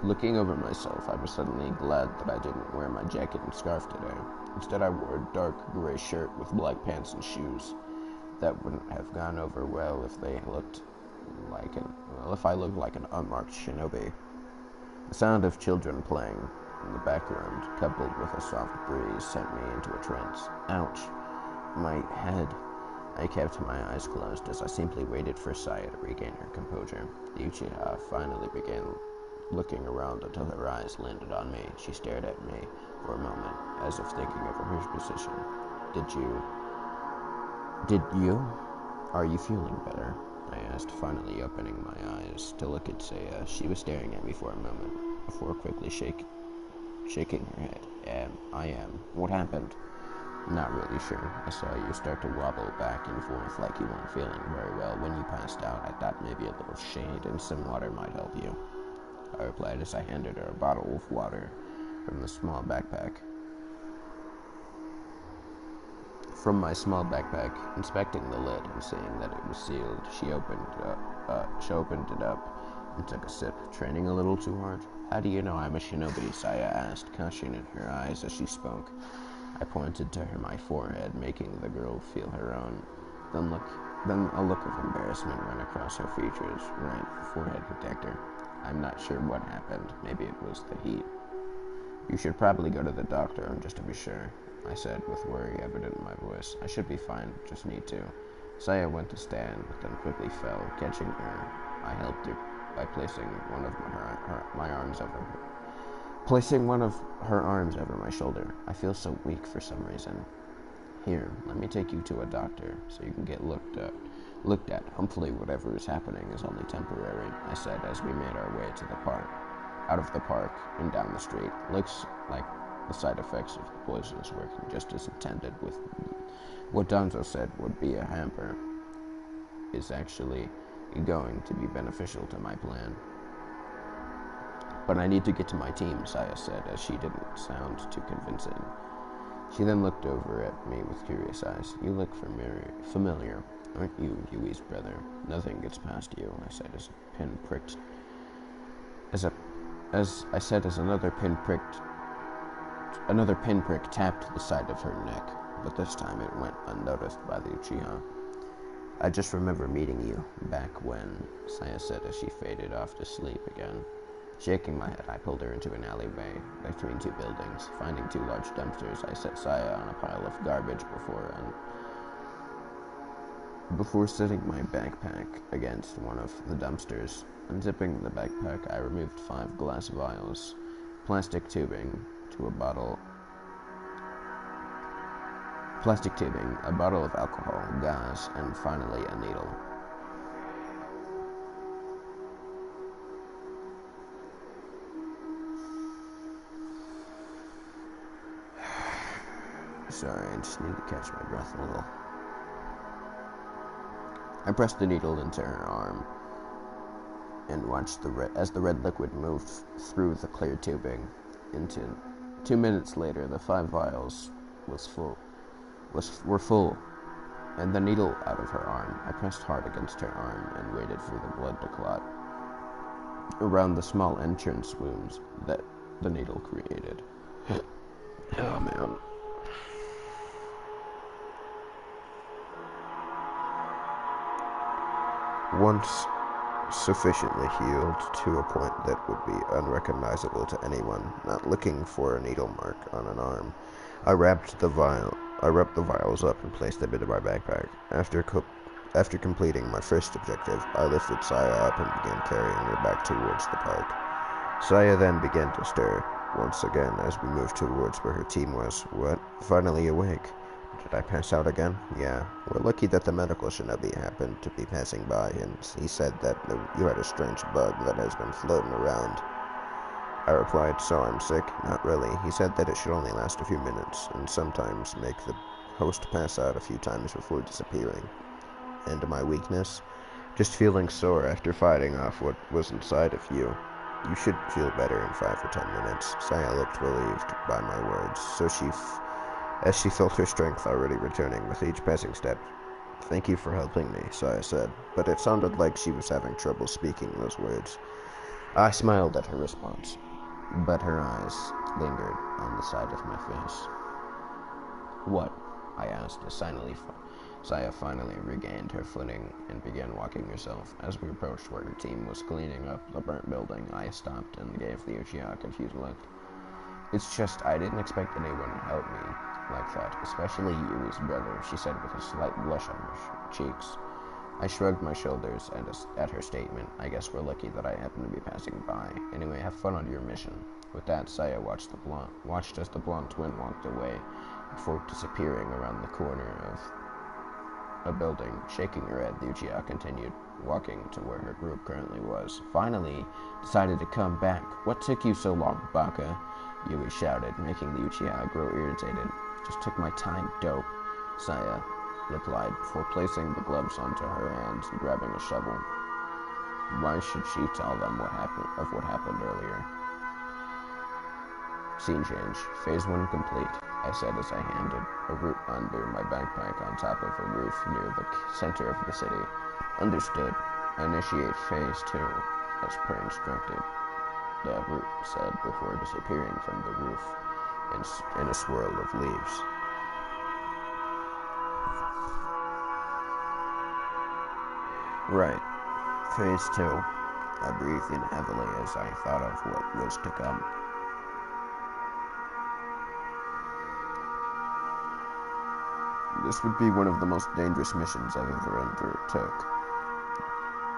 Looking over myself, I was suddenly glad that I didn't wear my jacket and scarf today. Instead, I wore a dark gray shirt with black pants and shoes. That wouldn't have gone over well if I looked like an unmarked shinobi. The sound of children playing in the background, coupled with a soft breeze, sent me into a trance. Ouch. My head. I kept my eyes closed as I simply waited for Saya to regain her composure. The Uchiha finally began looking around until her eyes landed on me. She stared at me for a moment, as if thinking over her position. Are you feeling better? I asked, finally opening my eyes to look at Saya. She was staring at me for a moment, before quickly shaking her head. I am. What happened? Not really sure. I saw you start to wobble back and forth like you weren't feeling very well. When you passed out, I thought maybe a little shade and some water might help you. I replied as I handed her a bottle of water from my small backpack. Inspecting the lid and seeing that it was sealed, she opened it up and took a sip, training a little too hard. How do you know I'm a shinobi? Saya asked, caution in her eyes as she spoke. I pointed to my forehead, making the girl feel her own. Then a look of embarrassment ran across her features. Right, forehead protector. I'm not sure what happened. Maybe it was the heat. You should probably go to the doctor, just to be sure, I said, with worry evident in my voice. I should be fine, just need to. Saya went to stand, but then quickly fell. Catching her, I helped her by placing one of her arms over my shoulder. I feel so weak for some reason. Here, let me take you to a doctor so you can get looked at. Hopefully whatever is happening is only temporary, I said as we made our way to the park. Out of the park and down the street. Looks like the side effects of the poison is working just as intended. With what Danzo said would be a hamper is actually going to be beneficial to my plan. But I need to get to my team, Saya said, as she didn't sound too convincing. She then looked over at me with curious eyes. You look familiar. Aren't you Yui's brother? Nothing gets past you, I said as another pinprick tapped the side of her neck, but this time it went unnoticed by the Uchiha. I just remember meeting you back when, Saya said as she faded off to sleep again. Shaking my head, I pulled her into an alleyway between two buildings. Finding two large dumpsters, I set Saya on a pile of garbage before setting my backpack against one of the dumpsters. Unzipping the backpack, I removed 5 glass vials, plastic tubing, a bottle of alcohol, gas, and finally a needle. Sorry, I just need to catch my breath a little. I pressed the needle into her arm and watched as the red liquid moved through the clear tubing. 2 minutes later, the 5 vials were full, and the needle out of her arm. I pressed hard against her arm and waited for the blood to clot around the small entrance wounds that the needle created. Oh, man. Once sufficiently healed to a point that would be unrecognizable to anyone not looking for a needle mark on an arm, I wrapped the vials up and placed them into my backpack. After completing my first objective, I lifted Saya up and began carrying her back towards the park. Saya then began to stir once again as we moved towards where her team was. What? Finally awake. Did I pass out again? Yeah. We're lucky that the medical shinobi happened to be passing by, and he said that you had a strange bug that has been floating around. I replied, so I'm sick? Not really. He said that it should only last a few minutes, and sometimes make the host pass out a few times before disappearing. And my weakness? Just feeling sore after fighting off what was inside of you. You should feel better in 5 or 10 minutes. Saya looked relieved by my words, as she felt her strength already returning with each passing step. Thank you for helping me, Saya said, but it sounded like she was having trouble speaking those words. I smiled at her response, but her eyes lingered on the side of my face. What? I asked as Saya finally regained her footing and began walking herself. As we approached where her team was cleaning up the burnt building, I stopped and gave the Uchiha a confused look. It's just, I didn't expect anyone to help me like that, especially Yui's brother, she said with a slight blush on her cheeks. I shrugged my shoulders at her statement. I guess we're lucky that I happened to be passing by. Anyway, have fun on your mission. With that, Saya watched as the blonde twin walked away before disappearing around the corner of a building. Shaking her head, the Uchiha continued walking to where her group currently was. Finally, decided to come back. What took you so long, Baka? Yui shouted, making the Uchiha grow irritated. Just took my time, dope, Saya replied, before placing the gloves onto her hands and grabbing a shovel. Why should she tell them what happened earlier? Scene change. Phase 1 complete, I said as I handed a root under my backpack on top of a roof near the center of the city. Understood. Initiate Phase 2, as per instructed, the root said before disappearing from the roof in a swirl of leaves. Right. Phase 2. I breathed in heavily as I thought of what was to come. This would be one of the most dangerous missions I've ever undertook.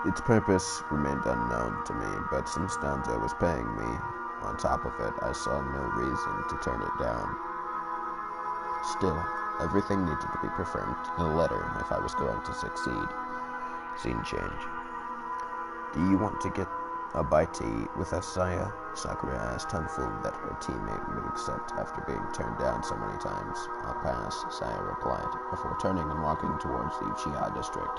Its purpose remained unknown to me, but since Danzo was paying me on top of it, I saw no reason to turn it down. Still, everything needed to be performed to the letter if I was going to succeed. Scene change. Do you want to get a bite to eat with us, Saya? Sakura asked, hopeful that her teammate would accept after being turned down so many times. I'll pass, Saya replied, before turning and walking towards the Uchiha district,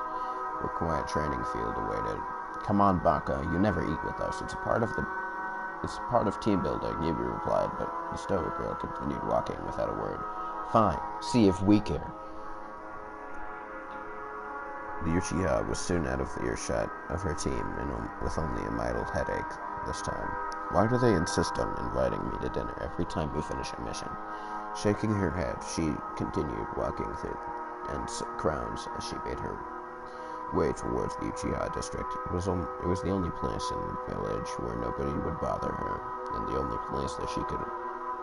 where quiet training field awaited. Come on, Baka, you never eat with us. It's part of team building, Yui replied, but the stoic girl continued walking without a word. Fine, see if we care. The Uchiha was soon out of the earshot of her team, and with only a mild headache this time. Why do they insist on inviting me to dinner every time we finish a mission? Shaking her head, she continued walking through dense crowds as she made her way towards the Uchiha district. It was the only place in the village where nobody would bother her, and the only place that she could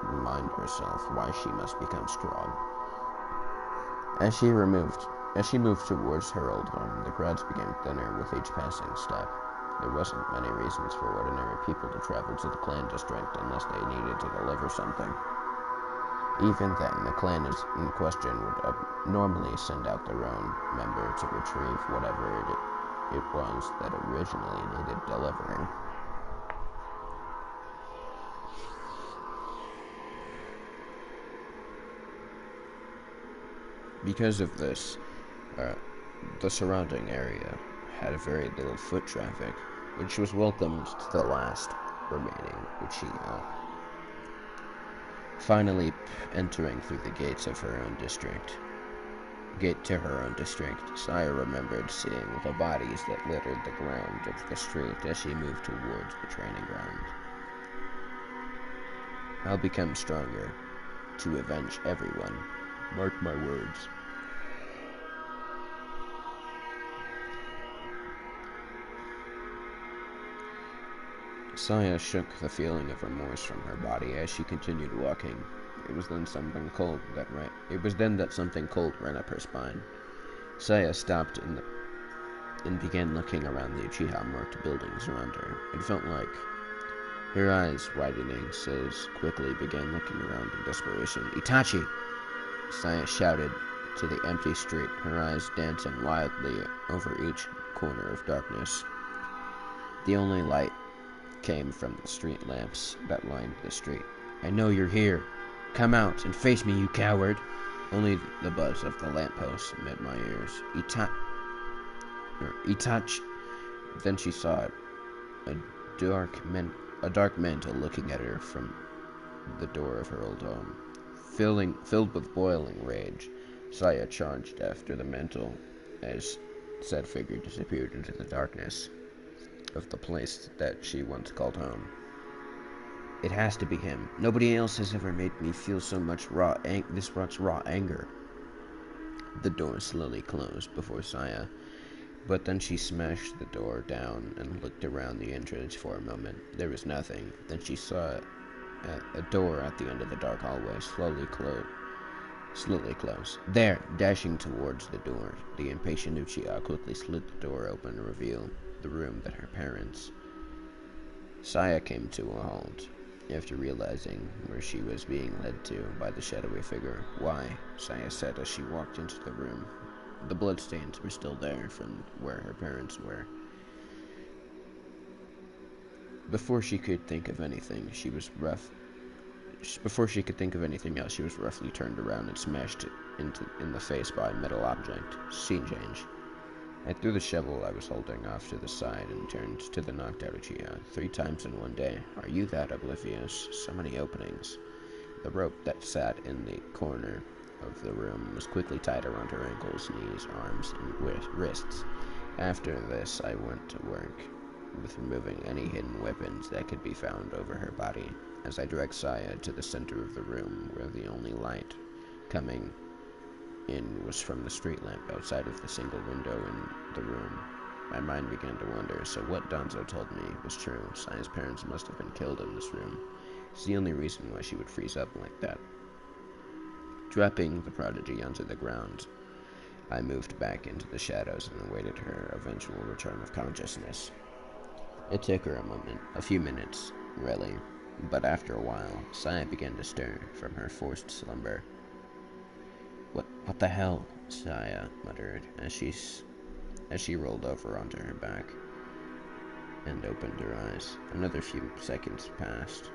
remind herself why she must become strong. As she moved towards her old home, the crowds became thinner with each passing step. There wasn't many reasons for ordinary people to travel to the clan district unless they needed to deliver something. Even then, the clan in question would normally send out their own member to retrieve whatever it was that originally needed delivering. Because of this, uh, the surrounding area had very little foot traffic, which was welcomed to the last remaining Uchiha. Finally entering through the gates of her own district. Gate to her own district, Saya remembered seeing the bodies that littered the ground of the street as she moved towards the training ground. I'll become stronger to avenge everyone. Mark my words. Saya shook the feeling of remorse from her body as she continued walking. It was then that something cold ran up her spine. Saya stopped and began looking around the Uchiha-marked buildings around her. It felt like her eyes widening, Says quickly began looking around in desperation. Itachi! Saya shouted to the empty street, her eyes dancing wildly over each corner of darkness. The only light came from the street lamps that lined the street. I know you're here. Come out and face me, you coward! Only the buzz of the lampposts met my ears. Itachi. Then she saw a dark mantle looking at her from the door of her old home. Filled with boiling rage, Saya charged after the mantle as said figure disappeared into the darkness of the place that she once called home. It has to be him. Nobody else has ever made me feel so much raw anger. The door slowly closed before Saya, but then she smashed the door down and looked around the entrance for a moment. There was nothing. Then she saw a door at the end of the dark hallway slowly close. There, dashing towards the door, the impatient Uchiha quickly slid the door open to reveal the room that her parents. Saya came to a halt after realizing where she was being led to by the shadowy figure. Why? Saya said as she walked into the room. The bloodstains were still there from where her parents were. Before she could think of anything else, she was roughly turned around and smashed in the face by a metal object. Scene change. I threw the shovel I was holding off to the side and turned to the knocked-out Uchiha 3 times in one day. Are you that oblivious? So many openings. The rope that sat in the corner of the room was quickly tied around her ankles, knees, arms, and wrists. After this, I went to work with removing any hidden weapons that could be found over her body, as I dragged Saya to the center of the room, where the only light coming in was from the street lamp outside of the single window in the room. My mind began to wonder, so what Danzo told me was true. Saya's parents must have been killed in this room. It's the only reason why she would freeze up like that. Dropping the prodigy onto the ground, I moved back into the shadows and awaited her eventual return of consciousness. It took her a few minutes, really, but after a while, Saya began to stir from her forced slumber. What the hell? Saya muttered as she rolled over onto her back and opened her eyes. Another few seconds passed,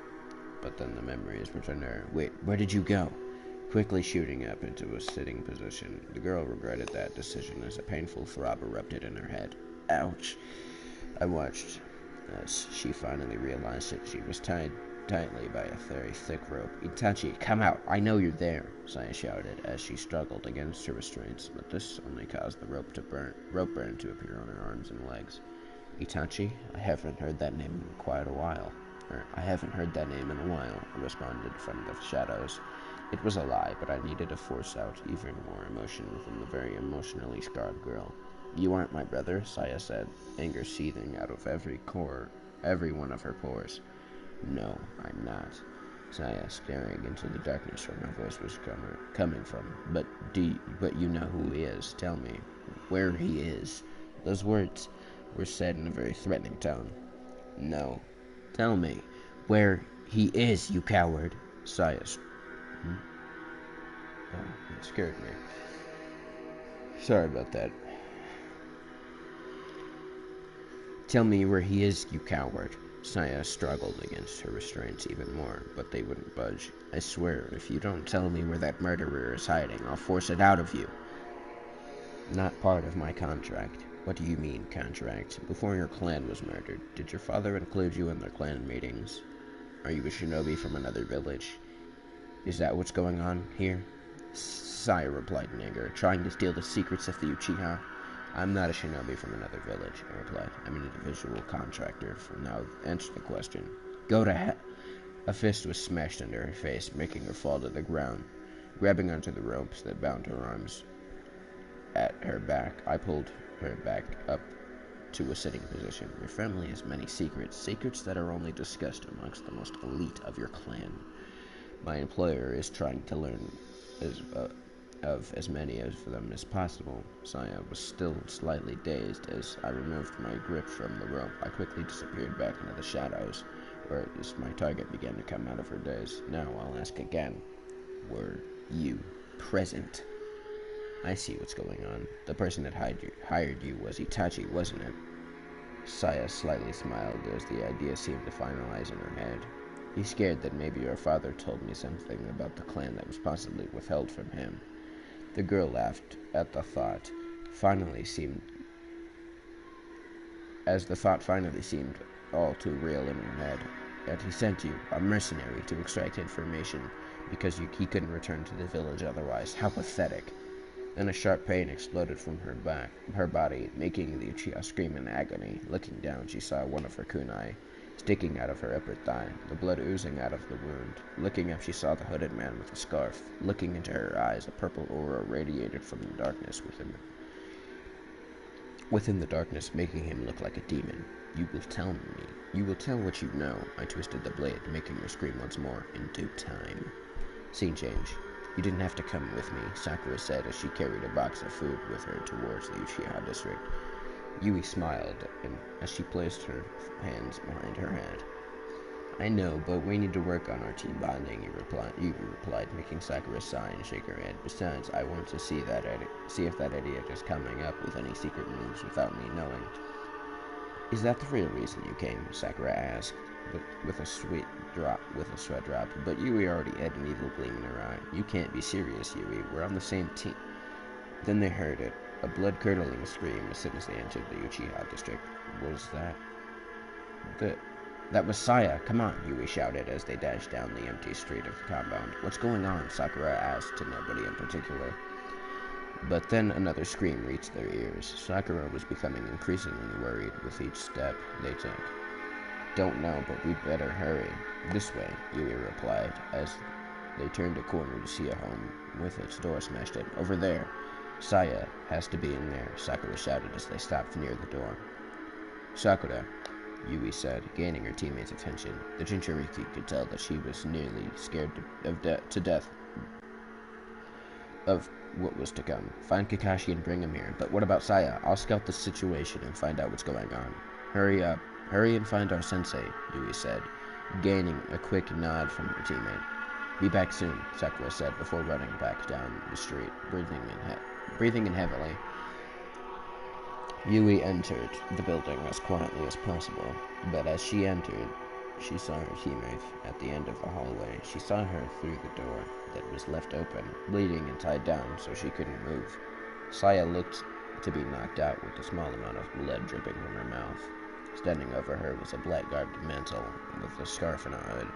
but then the memories returned to her. Wait, where did you go? Quickly shooting up into a sitting position, the girl regretted that decision as a painful throb erupted in her head. Ouch! I watched as she finally realized that she was tied tightly by a very thick rope. Itachi, come out! I know you're there! Saya shouted as she struggled against her restraints, but this only caused the rope burn to appear on her arms and legs. Itachi? I haven't heard that name in quite a while. I responded from the shadows. It was a lie, but I needed to force out even more emotion within the very emotionally scarred girl. You aren't my brother, Saya said, anger seething out of every one of her pores. No, I'm not. Saya, staring into the darkness where my voice was coming from. But you know who he is. Tell me where he is. Those words were said in a very threatening tone. No. Tell me where he is, you coward. Saya. Oh, it scared me. Sorry about that. Tell me where he is, you coward. Saya struggled against her restraints even more, but they wouldn't budge. I swear, if you don't tell me where that murderer is hiding, I'll force it out of you. Not part of my contract. What do you mean, contract? Before your clan was murdered, did your father include you in their clan meetings? Are you a shinobi from another village? Is that what's going on here? Saya replied in anger, trying to steal the secrets of the Uchiha. I'm not a shinobi from another village, I replied. I'm an individual contractor. Now answer the question. Go to hell. A fist was smashed into her face, making her fall to the ground. Grabbing onto the ropes that bound her arms at her back, I pulled her back up to a sitting position. Your family has many secrets, secrets that are only discussed amongst the most elite of your clan. My employer is trying to learn of as many of them as possible. Saya was still slightly dazed as I removed my grip from the rope. I quickly disappeared back into the shadows, where as my target began to come out of her daze. Now I'll ask again. Were you present? I see what's going on. The person that hired you was Itachi, wasn't it? Saya slightly smiled as the idea seemed to finalize in her head. He's scared that maybe your father told me something about the clan that was possibly withheld from him. The girl laughed at the thought. The thought finally seemed all too real in her head. That he sent you, a mercenary, to extract information because he couldn't return to the village otherwise. How pathetic. Then a sharp pain exploded from her body, making the Uchiha scream in agony. Looking down, she saw one of her kunai sticking out of her upper thigh, the blood oozing out of the wound. Looking up, she saw the hooded man with a scarf. Looking into her eyes, a purple aura radiated from the darkness within the darkness, making him look like a demon. You will tell me. You will tell what you know. I twisted the blade, making her scream once more, in due time. Scene change. You didn't have to come with me, Sakura said as she carried a box of food with her towards the Uchiha district. Yui smiled as she placed her hands behind her head. I know, but we need to work on our team bonding, Yui replied, making Sakura sigh and shake her head. Besides, I want to see if that idiot is coming up with any secret moves without me knowing. Is that the real reason you came? Sakura asked, but with a sweat drop. But Yui already had an evil gleam in her eye. You can't be serious, Yui. We're on the same team. Then they heard it, a blood-curdling scream as soon as they entered the Uchiha district. Was that? That was Saya. Come on, Yui shouted as they dashed down the empty street of the compound. What's going on? Sakura asked, to nobody in particular. But then another scream reached their ears. Sakura was becoming increasingly worried with each step they took. Don't know, but we'd better hurry. This way, Yui replied, as they turned a corner to see a home with its door smashed in. Over there. Saya has to be in there, Sakura shouted as they stopped near the door. Sakura, Yui said, gaining her teammate's attention. The Jinchuriki could tell that she was nearly scared to death of what was to come. Find Kakashi and bring him here. But what about Saya? I'll scout the situation and find out what's going on. Hurry up. Hurry and find our sensei, Yui said, gaining a quick nod from her teammate. Be back soon, Sakura said before running back down the street, breathing in heavily. Yui entered the building as quietly as possible, but as she entered, she saw her teammate at the end of the hallway. She saw her through the door that was left open, bleeding and tied down so she couldn't move. Saya looked to be knocked out with a small amount of blood dripping from her mouth. Standing over her was a black-garbed mantle with a scarf and a hood.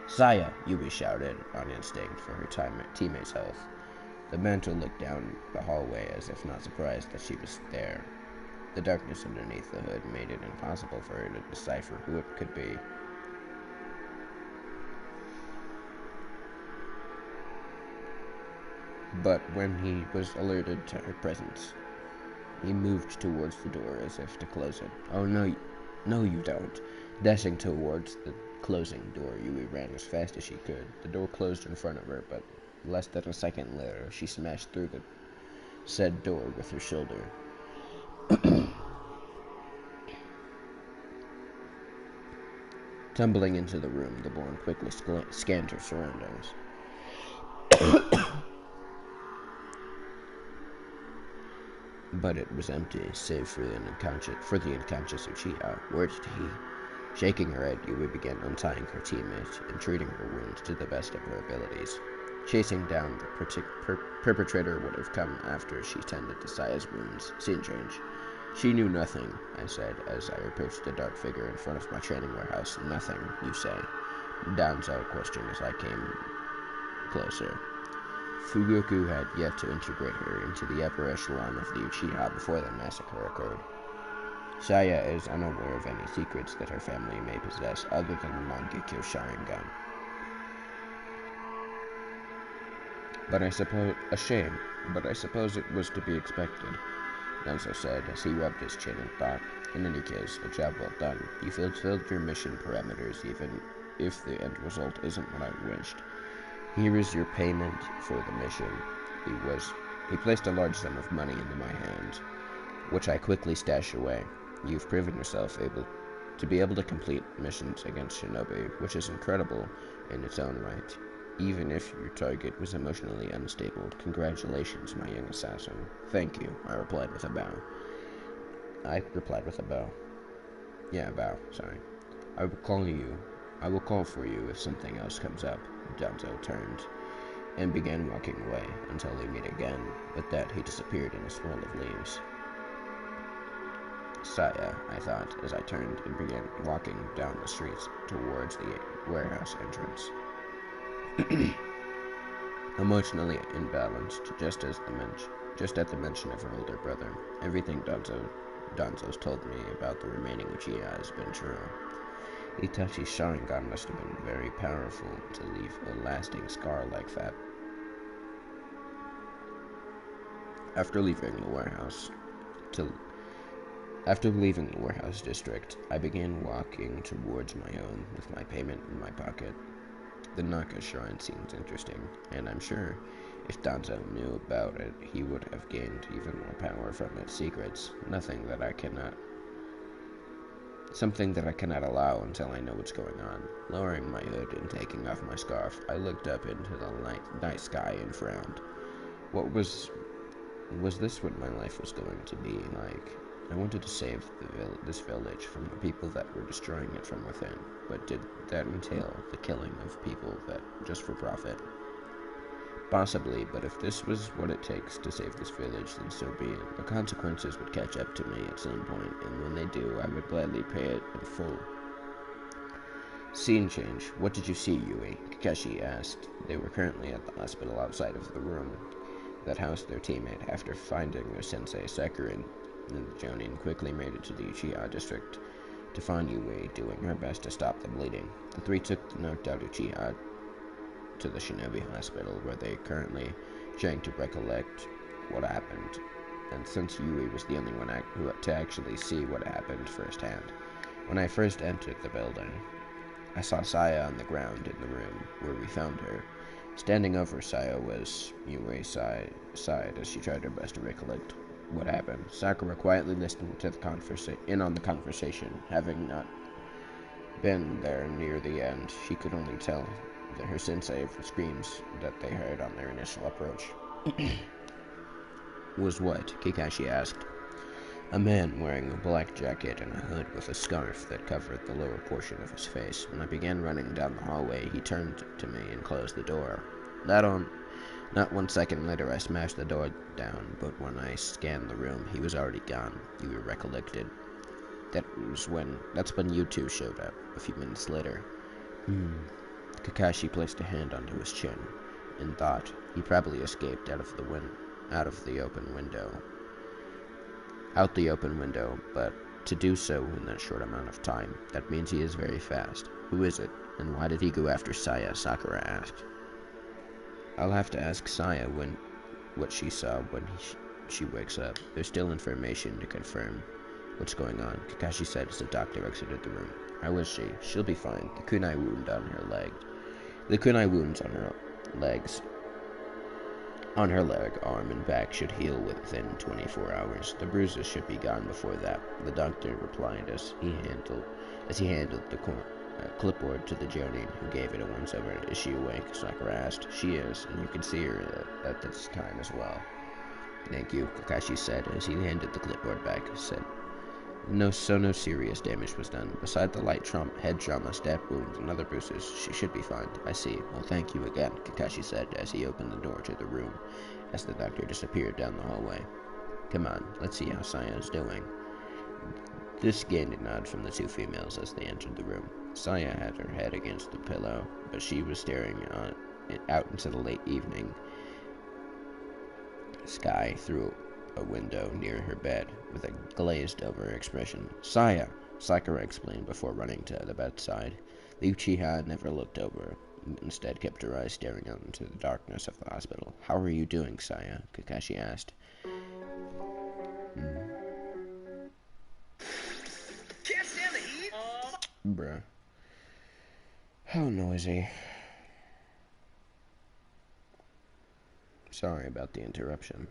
Saya, Yui shouted, on instinct for her teammate's health. The mantle looked down the hallway as if not surprised that she was there. The darkness underneath the hood made it impossible for her to decipher who it could be. But when he was alerted to her presence, he moved towards the door as if to close it. Oh, no, you don't. Dashing towards the closing door, Yui ran as fast as she could. The door closed in front of her, but less than a second later, she smashed through the said door with her shoulder. Tumbling into the room, the Born quickly scanned her surroundings. But it was empty, save for the unconscious Uchiha. Where did he? Shaking her head, Yui began untying her teammate and treating her wounds to the best of her abilities. Chasing down the perpetrator would have come after she tended to Saya's wounds. Scene change. She knew nothing, I said, as I approached the dark figure in front of my training warehouse. Nothing, you say? Danzo questioned as I came closer. Fugoku had yet to integrate her into the upper echelon of the Uchiha before the massacre occurred. Saya is unaware of any secrets that her family may possess other than the Mangekyo Sharingan. But I suppose it was to be expected, Danzo said as he rubbed his chin and thought. In any case, a job well done. You fulfilled your mission parameters even if the end result isn't what I wished. Here is your payment for the mission. He placed a large sum of money into my hands, which I quickly stashed away. You've proven yourself able to complete missions against shinobi, which is incredible in its own right. Even if your target was emotionally unstable, congratulations, my young assassin. Thank you, I replied with a bow. Yeah, a bow, sorry. I will call for you if something else comes up. Danzo turned and began walking away until we meet again. With that, he disappeared in a swirl of leaves. Saya, I thought, as I turned and began walking down the streets towards the warehouse entrance. Emotionally imbalanced, just at the mention of her older brother. Everything Danzo's told me about the remaining Uchiha has been true. Itachi's Sharingan must have been very powerful to leave a lasting scar like that. After leaving the warehouse district, I began walking towards my home with my payment in my pocket. The Naka shrine seems interesting, and I'm sure if Danzo knew about it, he would have gained even more power from its secrets. Something that I cannot allow until I know what's going on. Lowering my hood and taking off my scarf, I looked up into the night sky and frowned. Was this what my life was going to be like? I wanted to save this village from the people that were destroying it from within, but did that entail the killing of people that just for profit? Possibly, but if this was what it takes to save this village, then so be it. The consequences would catch up to me at some point, and when they do, I would gladly pay it in full. Scene change. What did you see, Yui? Kakashi asked. They were currently at the hospital outside of the room that housed their teammate. After finding their sensei, Sakurin and the Jonin quickly made it to the Uchiha district to find Yui, doing her best to stop the bleeding. The three took the knocked out Uchiha to the Shinobi Hospital, where they currently trying to recollect what happened, and since Yui was the only one to actually see what happened firsthand. When I first entered the building, I saw Saya on the ground in the room where we found her. Standing over Saya was Yui sighed as she tried her best to recollect what happened. Sakura quietly listened to the conversation. Having not been there near the end, she could only tell her sensei for screams that they heard on their initial approach. Was what? Kakashi asked. A man wearing a black jacket and a hood with a scarf that covered the lower portion of his face. When I began running down the hallway, he turned to me and closed the door. Not 1 second later, I smashed the door down, but when I scanned the room, he was already gone. You were recollected. That's when you two showed up, a few minutes later. Kakashi placed a hand onto his chin, and thought he probably escaped out the open window, but to do so in that short amount of time, that means he is very fast. Who is it, and why did he go after Saya? Sakura asked. I'll have to ask Saya what she saw when she wakes up. There's still information to confirm what's going on, Kakashi said as the doctor exited the room. How is she? She'll be fine. The kunai wounds on her legs, on her leg, arm, and back should heal within 24 hours. The bruises should be gone before that, the doctor replied as he handled the clipboard to the Jonin, who gave it a once-over. Is she awake? Sakura asked. She is, and you can see her at this time as well. Thank you, Kakashi said as he handed the clipboard back. No serious damage was done. Beside the light head trauma, stab wounds, and other bruises, she should be fine. I see. Well, thank you again, Kakashi said as he opened the door to the room as the doctor disappeared down the hallway. Come on, let's see how Saya is doing. This gained a nod from the two females as they entered the room. Saya had her head against the pillow, but she was staring out into the late evening sky through a window near her bed with a glazed-over expression. Saya, Sakura explained before running to the bedside. The Uchiha never looked over, instead kept her eyes staring out into the darkness of the hospital. How are you doing, Saya? Kakashi asked. Can't stand the heat. Bruh. How noisy. Sorry about the interruption.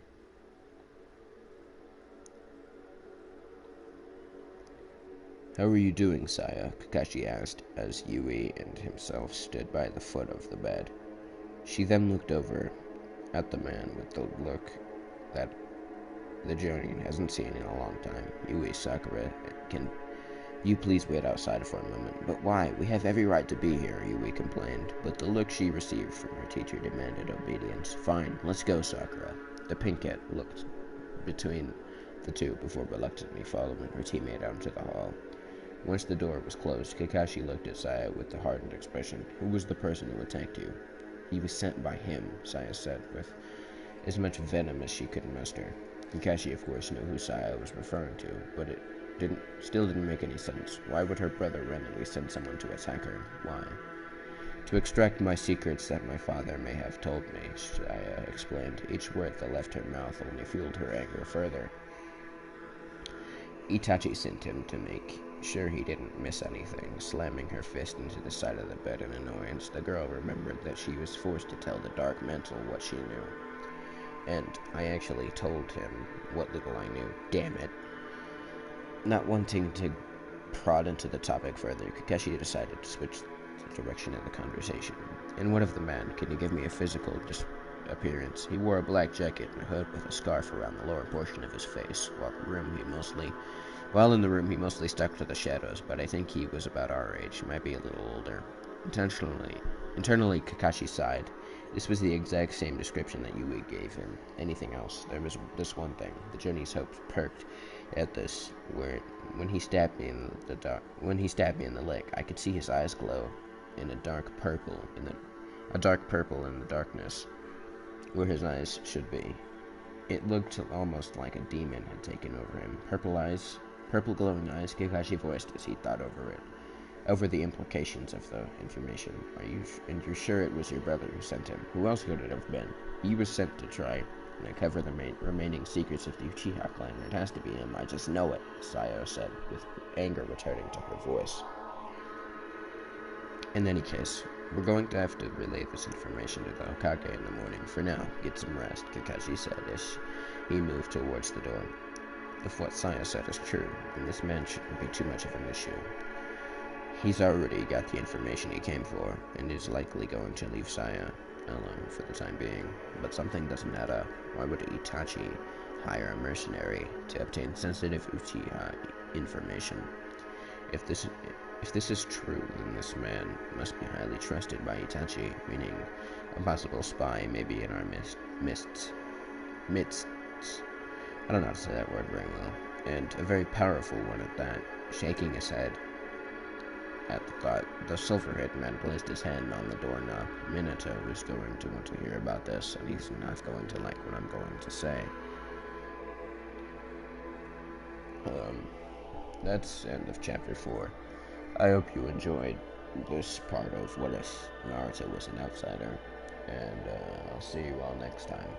How are you doing, Saya? Kakashi asked as Yui and himself stood by the foot of the bed. She then looked over at the man with the look that the Jonin hasn't seen in a long time. Yui, Sakura, can you please wait outside for a moment? But why? We have every right to be here, Yui complained, but the look she received from her teacher demanded obedience. Fine, let's go, Sakura. The pinkette looked between the two before reluctantly following her teammate out into the hall. Once the door was closed, Kakashi looked at Saya with a hardened expression. Who was the person who attacked you? He was sent by him, Saya said, with as much venom as she could muster. Kakashi, of course, knew who Saya was referring to, but it still didn't make any sense. Why would her brother randomly send someone to attack her? Why? To extract my secrets that my father may have told me, Saya explained. Each word that left her mouth only fueled her anger further. Itachi sent him to make sure he didn't miss anything. Slamming her fist into the side of the bed in annoyance, the girl remembered that she was forced to tell the Dark Mental what she knew. And I actually told him what little I knew. Damn it. Not wanting to prod into the topic further, Kakashi decided to switch the direction of the conversation. And what of the man? Can you give me a physical appearance? He wore a black jacket and a hood with a scarf around the lower portion of his face. While in the room he mostly stuck to the shadows, but I think he was about our age, might be a little older. Internally, Kakashi sighed. This was the exact same description that Yui gave him. Anything else? There was this one thing. The journey's hopes perked at this, where when he stabbed me in the leg, I could see his eyes glow in a dark purple in the darkness, where his eyes should be. It looked almost like a demon had taken over him. Purple glowing eyes, Kakashi voiced as he thought over the implications of the information. You're sure it was your brother who sent him? Who else could it have been? He was sent to try and uncover the remaining secrets of the Uchiha clan. It has to be him. I just know it, Sayo said, with anger returning to her voice. In any case, we're going to have to relay this information to the Hokage in the morning. For now, get some rest, Kakashi said as he moved towards the door. If what Saya said is true, then this man shouldn't be too much of an issue. He's already got the information he came for, and is likely going to leave Saya alone for the time being. But something doesn't add up. Why would Itachi hire a mercenary to obtain sensitive Uchiha information? If this is true, then this man must be highly trusted by Itachi, meaning a possible spy may be in our midst. I don't know how to say that word very well. And a very powerful one at that. Shaking his head at the thought, the silver-haired man placed his hand on the doorknob. Minato is going to want to hear about this, and he's not going to like what I'm going to say. That's the end of chapter 4. I hope you enjoyed this part of what if Naruto was an outsider, and I'll see you all next time.